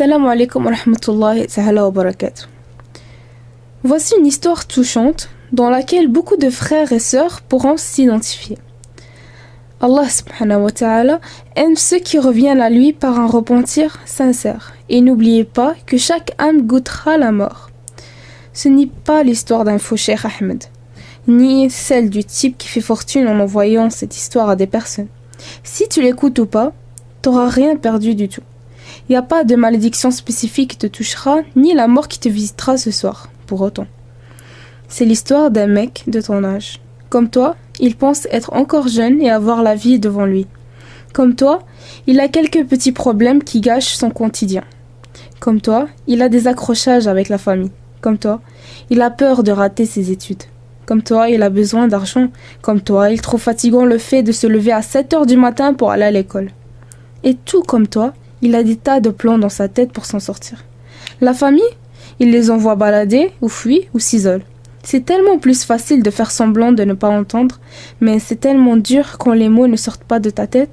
Assalamu alaikum wa rahmatullahi ta'ala wa barakatuh. Voici une histoire touchante dans laquelle beaucoup de frères et sœurs pourront s'identifier. Allah subhanahu wa ta'ala aime ceux qui reviennent à lui par un repentir sincère. Et n'oubliez pas que chaque âme goûtera la mort. Ce n'est pas l'histoire d'un faux Cheikh Ahmed, ni celle du type qui fait fortune en envoyant cette histoire à des personnes. Si tu l'écoutes ou pas, t'auras rien perdu du tout. Il n'y a pas de malédiction spécifique qui te touchera, ni la mort qui te visitera ce soir, pour autant. C'est l'histoire d'un mec de ton âge. Comme toi, il pense être encore jeune et avoir la vie devant lui. Comme toi, il a quelques petits problèmes qui gâchent son quotidien. Comme toi, il a des accrochages avec la famille. Comme toi, il a peur de rater ses études. Comme toi, il a besoin d'argent. Comme toi, il trouve fatigant le fait de se lever à 7h du matin pour aller à l'école. Et tout comme toi, il a des tas de plans dans sa tête pour s'en sortir. La famille, il les envoie balader, ou fuit, ou s'isole. C'est tellement plus facile de faire semblant de ne pas entendre, mais c'est tellement dur quand les mots ne sortent pas de ta tête.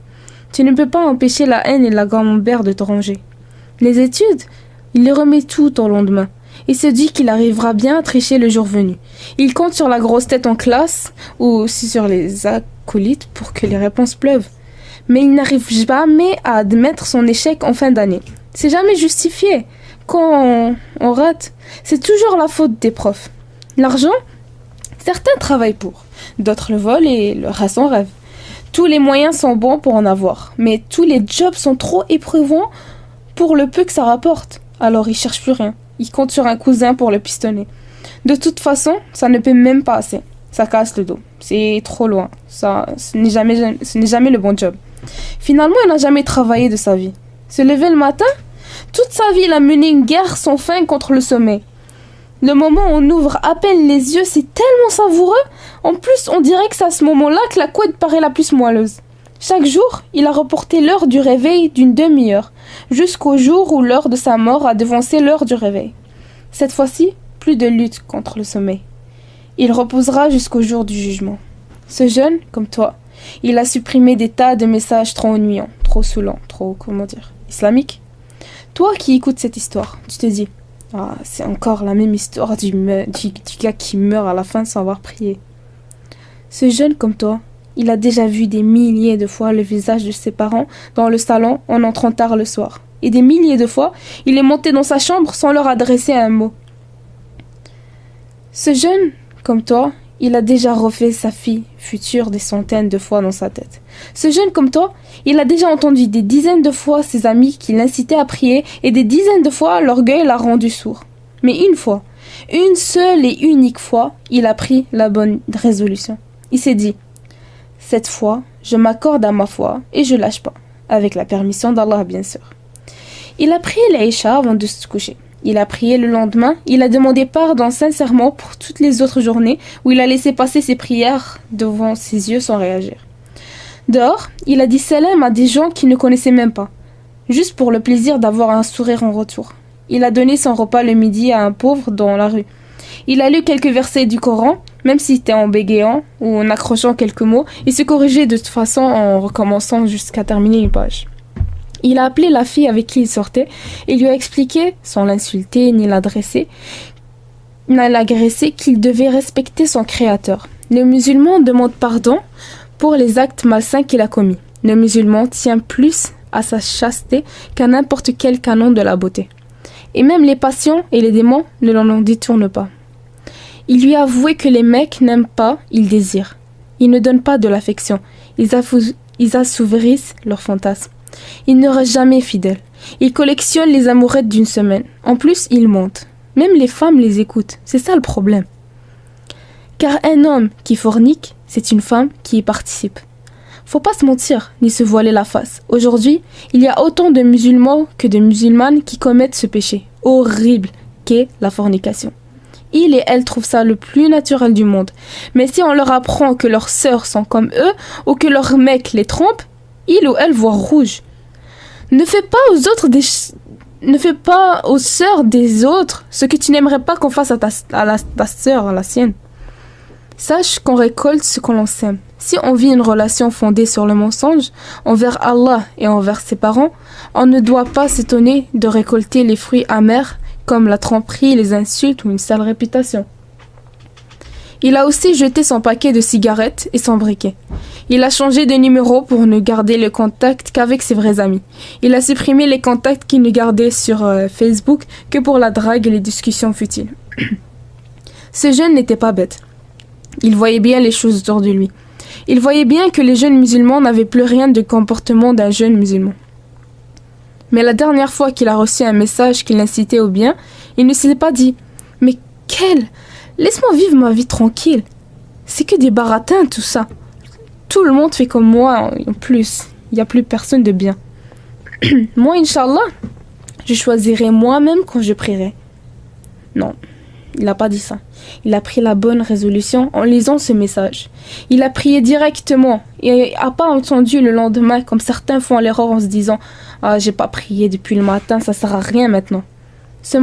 Tu ne peux pas empêcher la haine et la camembert de te ranger. Les études, il les remet tout au lendemain. Il se dit qu'il arrivera bien à tricher le jour venu. Il compte sur la grosse tête en classe, ou aussi sur les acolytes pour que les réponses pleuvent. Mais il n'arrive jamais à admettre son échec en fin d'année. C'est jamais justifié. Quand on rate, c'est toujours la faute des profs. L'argent, certains travaillent pour, d'autres le volent et le reste en rêve. Tous les moyens sont bons pour en avoir, mais tous les jobs sont trop éprouvants pour le peu que ça rapporte. Alors ils cherchent plus rien. Ils comptent sur un cousin pour le pistonner. De toute façon, ça ne peut même pas assez. Ça casse le dos. C'est trop loin. Ce n'est jamais le bon job. Finalement, il n'a jamais travaillé de sa vie. Se lever le matin, toute sa vie, il a mené une guerre sans fin contre le sommeil. Le moment où on ouvre à peine les yeux, c'est tellement savoureux. En plus, on dirait que c'est à ce moment-là que la couette paraît la plus moelleuse. Chaque jour, il a reporté l'heure du réveil d'une demi-heure, jusqu'au jour où l'heure de sa mort a devancé l'heure du réveil. Cette fois-ci, plus de lutte contre le sommeil. Il reposera jusqu'au jour du jugement. Ce jeune, comme toi, il a supprimé des tas de messages trop ennuyants, trop saoulants, islamiques. Toi qui écoutes cette histoire, tu te dis, c'est encore la même histoire du gars qui meurt à la fin sans avoir prié. Ce jeune comme toi, il a déjà vu des milliers de fois le visage de ses parents dans le salon en entrant tard le soir. Et des milliers de fois, il est monté dans sa chambre sans leur adresser un mot. Ce jeune, comme toi, il a déjà refait sa fille future des centaines de fois dans sa tête. Ce jeune comme toi, il a déjà entendu des dizaines de fois ses amis qui l'incitaient à prier et des dizaines de fois l'orgueil l'a rendu sourd. Mais une fois, une seule et unique fois, il a pris la bonne résolution. Il s'est dit, cette fois, je m'accorde à ma foi et je lâche pas, avec la permission d'Allah bien sûr. Il a prié l'Aïcha avant de se coucher. Il a prié le lendemain, il a demandé pardon sincèrement pour toutes les autres journées où il a laissé passer ses prières devant ses yeux sans réagir. Dehors, il a dit salam à des gens qu'il ne connaissait même pas, juste pour le plaisir d'avoir un sourire en retour. Il a donné son repas le midi à un pauvre dans la rue. Il a lu quelques versets du Coran, même s'il était en bégayant ou en accrochant quelques mots, il se corrigeait de toute façon en recommençant jusqu'à terminer une page. Il a appelé la fille avec qui il sortait et lui a expliqué, sans l'insulter ni l'agresser, qu'il devait respecter son créateur. Le musulman demande pardon pour les actes malsains qu'il a commis. Le musulman tient plus à sa chasteté qu'à n'importe quel canon de la beauté. Et même les passions et les démons ne l'en détournent pas. Il lui a avoué que les mecs n'aiment pas, ils désirent. Ils ne donnent pas de l'affection, ils assouvrissent leurs fantasmes. Il ne reste jamais fidèle. Il collectionne les amourettes d'une semaine. En plus, il monte. Même les femmes les écoutent. C'est ça le problème. Car un homme qui fornique, c'est une femme qui y participe. Faut pas se mentir, ni se voiler la face. Aujourd'hui, il y a autant de musulmans que de musulmanes qui commettent ce péché horrible qu'est la fornication. Ils et elles trouvent ça le plus naturel du monde. Mais si on leur apprend que leurs sœurs sont comme eux, ou que leurs mecs les trompent, ils ou elles voient rouge. Ne fais pas aux sœurs des autres ce que tu n'aimerais pas qu'on fasse à ta sœur, à la sienne. Sache qu'on récolte ce qu'on sème. Si on vit une relation fondée sur le mensonge, envers Allah et envers ses parents, on ne doit pas s'étonner de récolter les fruits amers comme la tromperie, les insultes ou une sale réputation. Il a aussi jeté son paquet de cigarettes et son briquet. Il a changé de numéro pour ne garder le contact qu'avec ses vrais amis. Il a supprimé les contacts qu'il ne gardait sur Facebook que pour la drague et les discussions futiles. Ce jeune n'était pas bête. Il voyait bien les choses autour de lui. Il voyait bien que les jeunes musulmans n'avaient plus rien du comportement d'un jeune musulman. Mais la dernière fois qu'il a reçu un message qui l'incitait au bien, il ne s'est pas dit « Mais quel... Laisse-moi vivre ma vie tranquille. C'est que des baratins tout ça. Tout le monde fait comme moi en plus. Il n'y a plus personne de bien. Moi, Inch'Allah, je choisirai moi-même quand je prierai. » Non, il n'a pas dit ça. Il a pris la bonne résolution en lisant ce message. Il a prié directement et n'a pas entendu le lendemain comme certains font l'erreur en se disant « Ah, j'ai pas prié depuis le matin, ça sert à rien maintenant. » Ce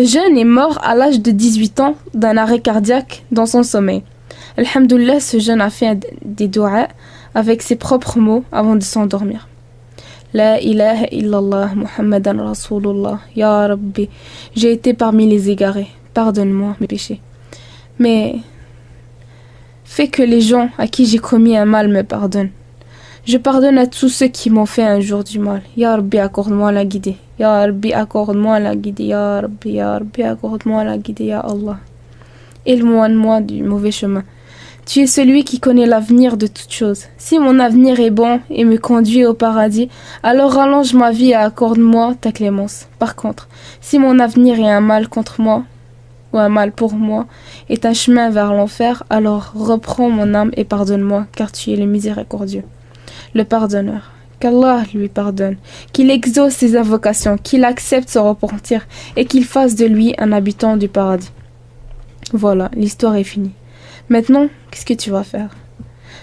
jeune est mort à l'âge de 18 ans d'un arrêt cardiaque dans son sommeil. Alhamdoulilah, ce jeune a fait des doigts avec ses propres mots avant de s'endormir. La ilaha illallah Muhammadan Rasulullah. Ya Rabbi, j'ai été parmi les égarés. Pardonne-moi mes péchés. Mais fais que les gens à qui j'ai commis un mal me pardonnent. Je pardonne à tous ceux qui m'ont fait un jour du mal. Ya Rabbi, accorde-moi la guidée. Ya Rabbi, accorde-moi la guidée. Ya Rabbi, accorde-moi la guidée. Ya Allah. Éloigne-moi du mauvais chemin. Tu es celui qui connaît l'avenir de toutes choses. Si mon avenir est bon et me conduit au paradis, alors rallonge ma vie et accorde-moi ta clémence. Par contre, si mon avenir est un mal contre moi, ou un mal pour moi, est un chemin vers l'enfer, alors reprends mon âme et pardonne-moi, car tu es le miséricordieux, le pardonneur. Qu'Allah lui pardonne, qu'il exauce ses invocations, qu'il accepte son repentir et qu'il fasse de lui un habitant du paradis. Voilà, l'histoire est finie. Maintenant, qu'est-ce que tu vas faire?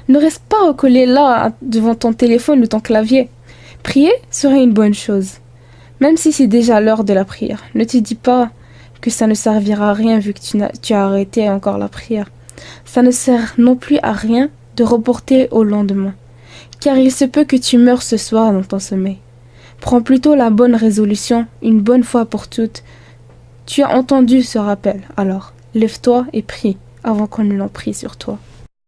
Ne reste pas recollé là, devant ton téléphone ou ton clavier. Prier serait une bonne chose, même si c'est déjà l'heure de la prière. Ne te dis pas que ça ne servira à rien vu que tu as arrêté encore la prière. Ça ne sert non plus à rien de reporter au lendemain, car il se peut que tu meures ce soir dans ton sommeil. Prends plutôt la bonne résolution, une bonne fois pour toutes. Tu as entendu ce rappel, alors lève-toi et prie avant qu'on ne l'en prie sur toi.